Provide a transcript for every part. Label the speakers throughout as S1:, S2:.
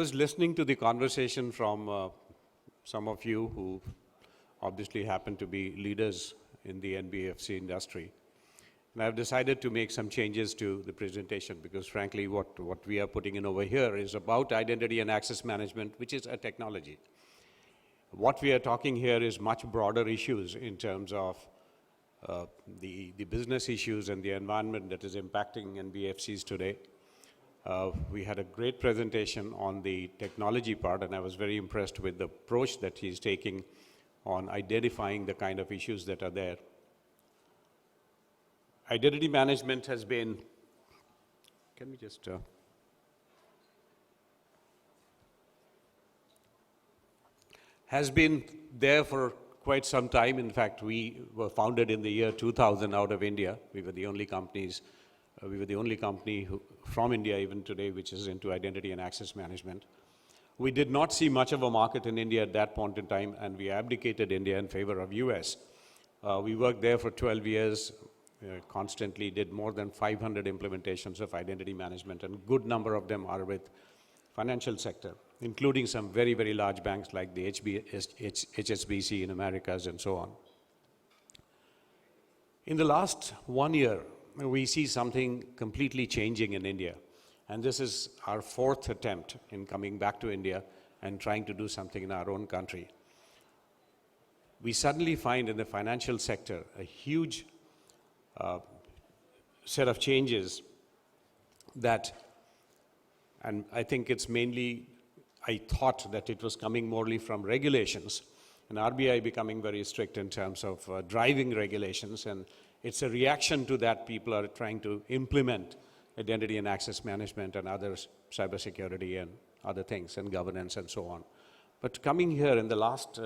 S1: was listening to the conversation from some of you who obviously happen to be leaders in the NBFC industry. And I've decided to make some changes to the presentation because frankly what we are putting in over here is about identity and access management, which is a technology. What we are talking here is much broader issues in terms of the business issues and the environment that is impacting NBFCs today. We had a great presentation on the technology part, and I was very impressed with the approach that he's taking on identifying the kind of issues that are there. Identity management has been, can we just, has been there for quite some time. In fact, we were founded in the year 2000 out of India. We were the only company from India even today which is into identity and access management. We did not see much of a market in India at that point in time, and we abdicated India in favor of US. We worked there for 12 years, constantly did more than 500 implementations of identity management, and a good number of them are with financial sector, including some very, very large banks like the HSBC in Americas and so on. In the last 1 year, we see something completely changing in India. And this is our fourth attempt in coming back to India and trying to do something in our own country. We suddenly find in the financial sector a huge set of changes that, and I think it's mainly, I thought that it was coming morely from regulations, and RBI becoming very strict in terms of driving regulations, and it's a reaction to that. People are trying to implement identity and access management and other cybersecurity and other things and governance and so on. But coming here in the last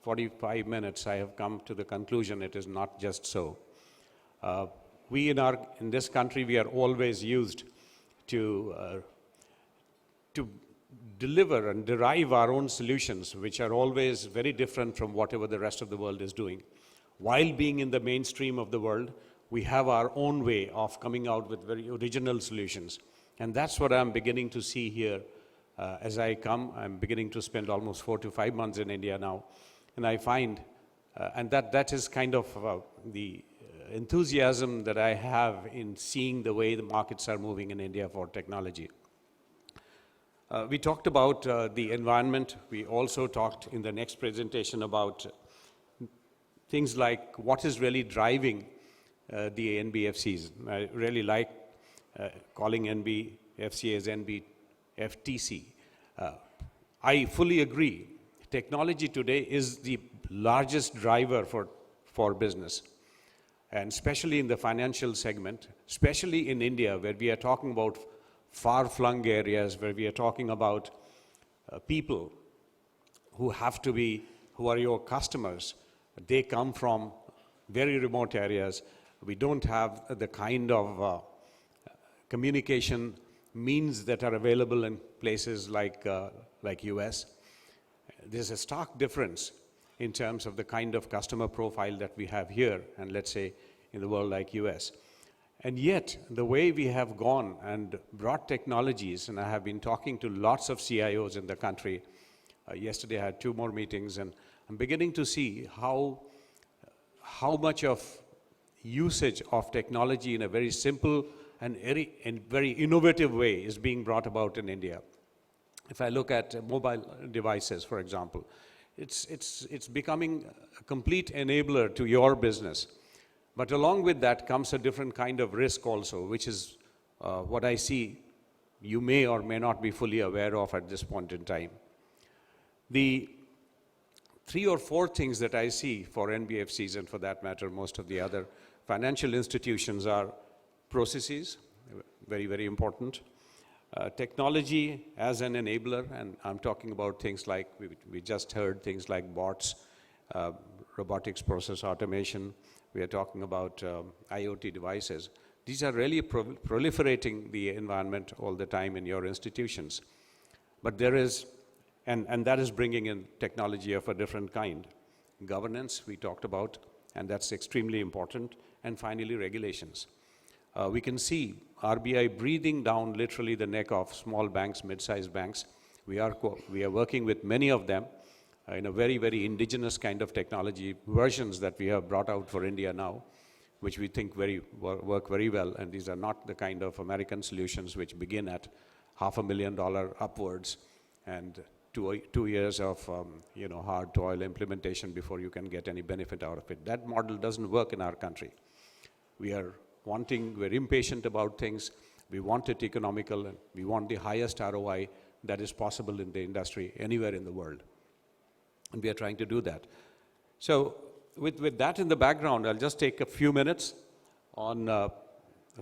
S1: 45 minutes, I have come to the conclusion it is not just so. We in this country, we are always used to deliver and derive our own solutions, which are always very different from whatever the rest of the world is doing. While being in the mainstream of the world, we have our own way of coming out with very original solutions. And that's what I'm beginning to see here as I come. I'm beginning to spend almost 4 to 5 months in India now. And I find, and that is kind of the enthusiasm that I have in seeing the way the markets are moving in India for technology. We talked about the environment. We also talked in the next presentation about things like what is really driving the NBFCs. I really like calling NBFC as NBFTC. I fully agree. Technology today is the largest driver for business, and especially in the financial segment, especially in India, where we are talking about far-flung areas, where we are talking about people who are your customers. They come from very remote areas. We don't have the kind of communication means that are available in places like US. There's a stark difference in terms of the kind of customer profile that we have here and let's say in the world like US. And yet, the way we have gone and brought technologies, and I have been talking to lots of CIOs in the country. Yesterday I had 2 more meetings, and I'm beginning to see how much of usage of technology in a very simple and very innovative way is being brought about in India. If I look at mobile devices, for example, it's becoming a complete enabler to your business. But along with that comes a different kind of risk also, which is what I see you may or may not be fully aware of at this point in time. The 3 or 4 things that I see for NBFCs, and for that matter, most of the other financial institutions, are processes, very, very important. Technology as an enabler, and I'm talking about things like, we just heard things like bots, robotics process automation. We are talking about IoT devices. These are really proliferating the environment all the time in your institutions. But there is, and that is bringing in technology of a different kind. Governance, we talked about, and that's extremely important. And finally, regulations. We can see RBI breathing down literally the neck of small banks, mid-sized banks. We are working with many of them in a very, very indigenous kind of technology versions that we have brought out for India now, which we think work very well. And these are not the kind of American solutions which begin at $500,000 upwards and 2 years of hard toil implementation before you can get any benefit out of it. That model doesn't work in our country. We're impatient about things. We want it economical, and we want the highest ROI that is possible in the industry anywhere in the world. And we are trying to do that. So with that in the background, I'll just take a few minutes on a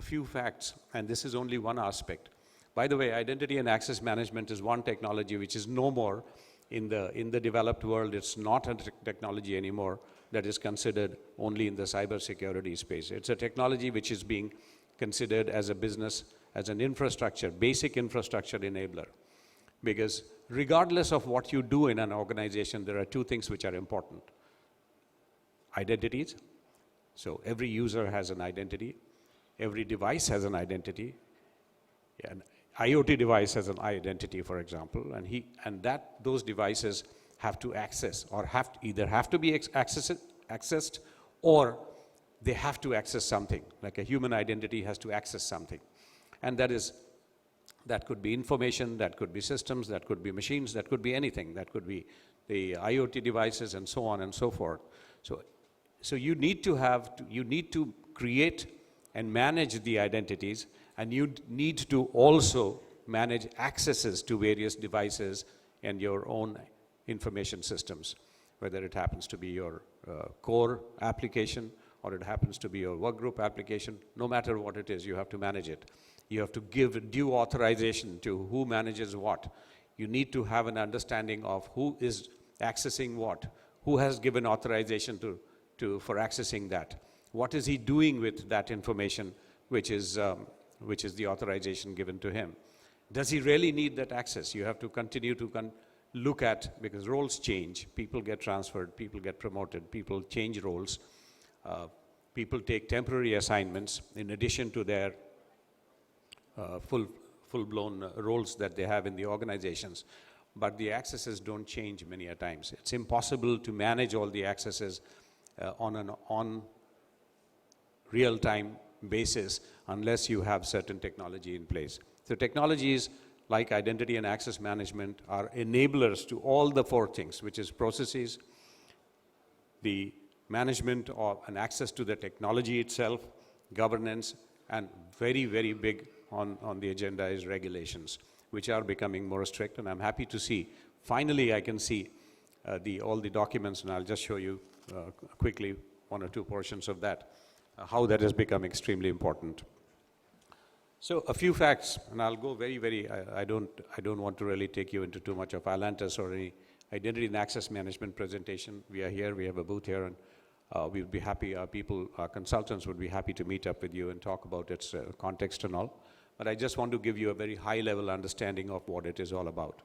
S1: few facts, and this is only one aspect. By the way, identity and access management is one technology which is no more in the developed world. It's not a technology anymore that is considered only in the cybersecurity space. It's a technology which is being considered as a business, as an infrastructure, basic infrastructure enabler. Because regardless of what you do in an organization, there are two things which are important. Identities. So every user has an identity. Every device has an identity. An IoT device has an identity, for example, and those devices have to access or either have to be accessed or they have to access something. Like a human identity has to access something. And that could be information, that could be systems, that could be machines, that could be anything. That could be the IoT devices and so on and so forth. So you need to create and manage the identities, and you need to also manage accesses to various devices and your own information systems, whether it happens to be your core application or it happens to be your workgroup application. No matter what it is, you have to manage it. You have to give due authorization to who manages what. You need to have an understanding of who is accessing what, who has given authorization for accessing that. What is he doing with that information, which is the authorization given to him? Does he really need that access? You have to continue to look at, because roles change, people get transferred, people get promoted, people change roles, people take temporary assignments in addition to their full-blown roles that they have in the organizations. But the accesses don't change many a times. It's impossible to manage all the accesses on real-time basis unless you have certain technology in place. So technologies like identity and access management are enablers to all the four things, which is processes, the management of and access to the technology itself, governance, and very, very big on the agenda is regulations, which are becoming more strict. And I'm happy to see, finally I can see all the documents, and I'll just show you quickly one or two portions of that, how that has become extremely important. So a few facts, and I'll go very, I don't want to really take you into too much of Ilantus or any identity and access management presentation. We are here, we have a booth here, and we would be happy, our consultants would be happy to meet up with you and talk about its context and all. But I just want to give you a very high-level understanding of what it is all about.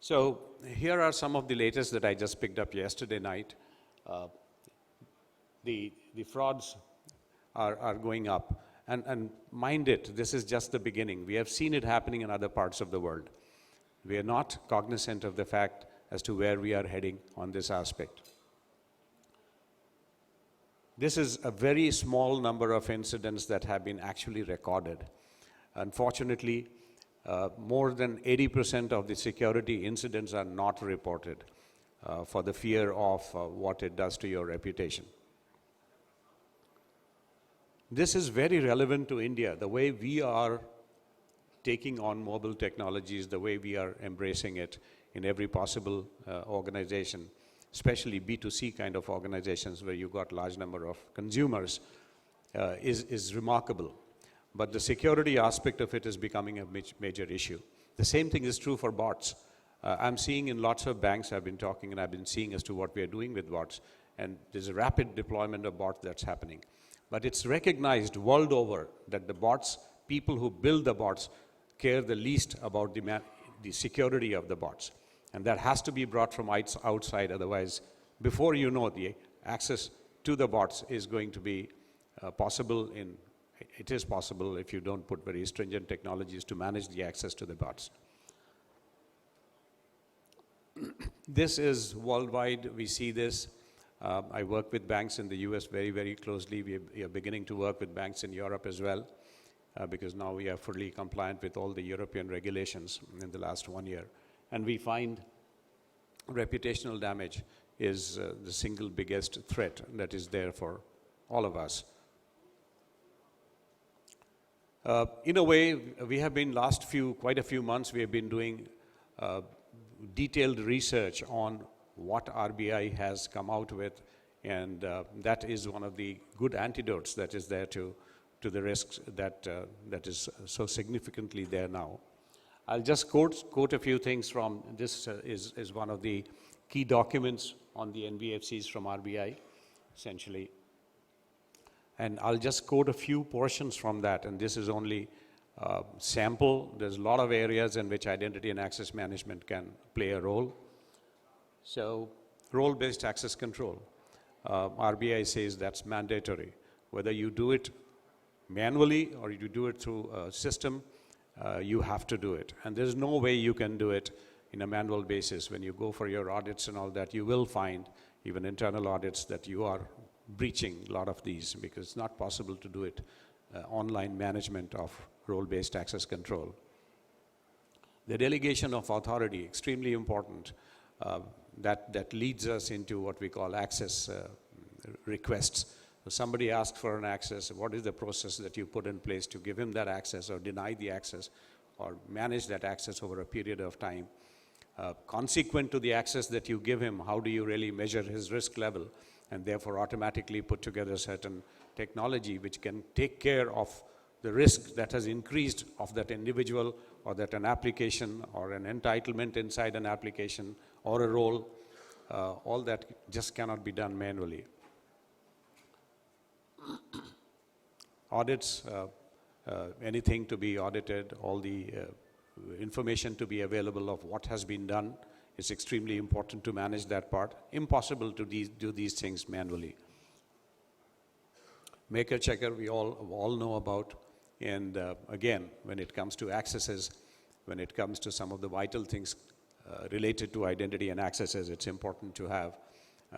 S1: So here are some of the latest that I just picked up yesterday night. The frauds are going up. And mind it, this is just the beginning. We have seen it happening in other parts of the world. We are not cognizant of the fact as to where we are heading on this aspect. This is a very small number of incidents that have been actually recorded. Unfortunately, more than 80% of the security incidents are not reported for the fear of what it does to your reputation. This is very relevant to India, the way we are taking on mobile technologies, the way we are embracing it in every possible organization, especially B2C kind of organizations where you've got large number of consumers, is remarkable. But the security aspect of it is becoming a major issue. The same thing is true for bots. I'm seeing in lots of banks, I've been talking and I've been seeing as to what we are doing with bots, and there's a rapid deployment of bots that's happening. But it's recognized world over that the bots, people who build the bots, care the least about the security of the bots. And that has to be brought from outside, otherwise, before you know, the access to the bots is going to be possible it is possible if you don't put very stringent technologies to manage the access to the bots. This is worldwide. We see this. I work with banks in the US very, very closely. We are beginning to work with banks in Europe as well, because now we are fully compliant with all the European regulations in the last 1 year. And we find reputational damage is the single biggest threat that is there for all of us. In a way, we have been quite a few months, we have been doing detailed research on what RBI has come out with, and that is one of the good antidotes that is there to the risks that is so significantly there now. I'll just quote a few things from this. Is one of the key documents on the NBFCs from RBI, essentially. And I'll just quote a few portions from that, and this is only sample. There's a lot of areas in which identity and access management can play a role. So, role-based access control. RBI says that's mandatory. Whether you do it manually or you do it through a system, you have to do it. And there's no way you can do it in a manual basis. When you go for your audits and all that, you will find, even internal audits, that you are breaching a lot of these, because it's not possible to do it online management of role-based access control. The delegation of authority, extremely important. That leads us into what we call access requests. So somebody asks for an access, what is the process that you put in place to give him that access or deny the access or manage that access over a period of time? Consequent to the access that you give him, how do you really measure his risk level, and therefore automatically put together certain technology which can take care of the risk that has increased of that individual, or that an application or an entitlement inside an application or a role, all that just cannot be done manually. Audits, anything to be audited, all the information to be available of what has been done. It's extremely important to manage that part. Impossible to do these things manually. Maker checker, we all know about. And again, when it comes to accesses, when it comes to some of the vital things related to identity and accesses, it's important to have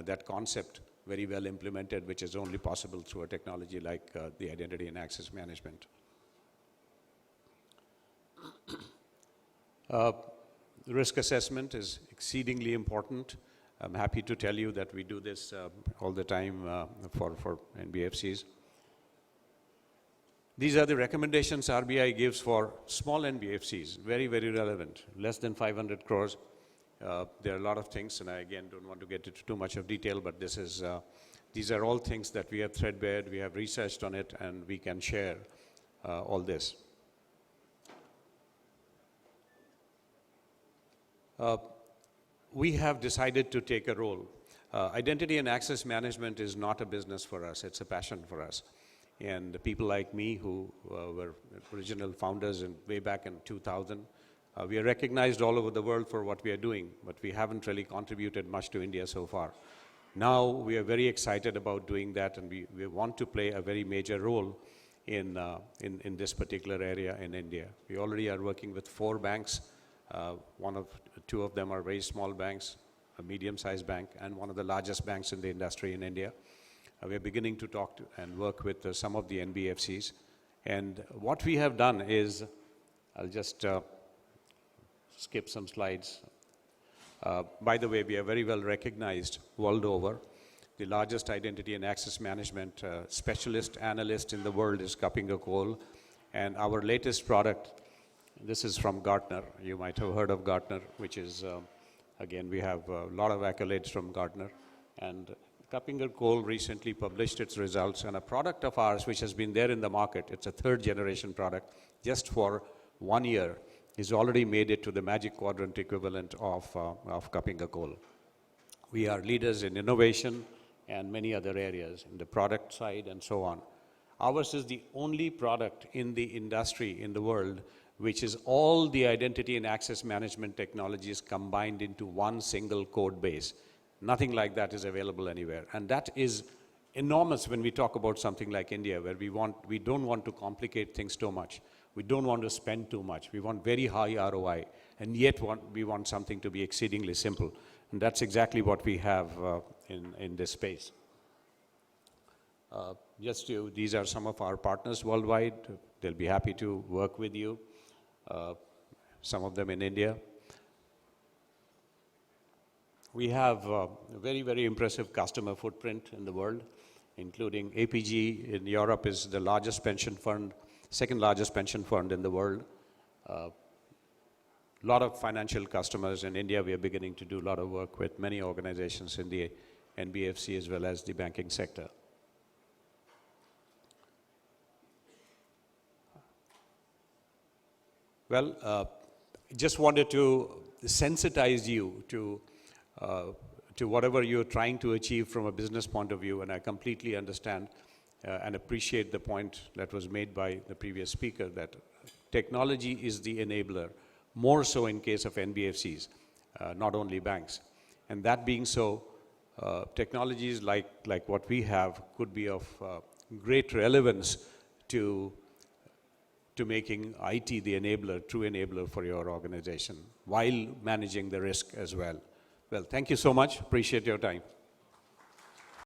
S1: that concept very well implemented, which is only possible through a technology like the identity and access management. Risk assessment is exceedingly important. I'm happy to tell you that we do this all the time for NBFCs. These are the recommendations RBI gives for small NBFCs, very, very relevant, less than 500 crores. There are a lot of things, and I again don't want to get into too much of detail, but these are all things that we have threadbared, we have researched on it, and we can share all this. We have decided to take a role. Identity and access management is not a business for us, it's a passion for us. And people like me who were original founders way back in 2000, we are recognized all over the world for what we are doing, but we haven't really contributed much to India so far. Now we are very excited about doing that, and we want to play a very major role in this particular area in India. We already are working with 4 banks. Two of them are very small banks, a medium-sized bank, and one of the largest banks in the industry in India. We are beginning to talk and work with some of the NBFCs. And what we have done is, I'll just skip some slides. By the way, we are very well recognized world over. The largest identity and access management specialist analyst in the world is Kapinga Cole. And our latest product, this is from Gartner. You might have heard of Gartner, which is, again, we have a lot of accolades from Gartner. And Kapinga Cole recently published its results, and a product of ours, which has been there in the market, it's a 3rd generation product, just for 1 year, is already made it to the Magic Quadrant equivalent of Kapinga Cole. We are leaders in innovation and many other areas, in the product side and so on. Ours is the only product in the industry, in the world, which is all the identity and access management technologies combined into one single code base. Nothing like that is available anywhere. And that is enormous when we talk about something like India, where we don't want to complicate things too much. We don't want to spend too much. We want very high ROI. and yet we want something to be exceedingly simple. And that's exactly what we have in this space. These are some of our partners worldwide. They'll be happy to work with you, some of them in India. We have a very, very impressive customer footprint in the world, including APG in Europe is the largest pension fund, second largest pension fund in the world. A lot of financial customers. In India, we are beginning to do a lot of work with many organizations in the NBFC as well as the banking sector. Well, just wanted to sensitize you to whatever you're trying to achieve from a business point of view, and I completely understand and appreciate the point that was made by the previous speaker that technology is the enabler, more so in case of NBFCs, not only banks. And that being so, technologies like what we have could be of great relevance to making IT the enabler, true enabler for your organization, while managing the risk as well. Well, thank you so much. Appreciate your time.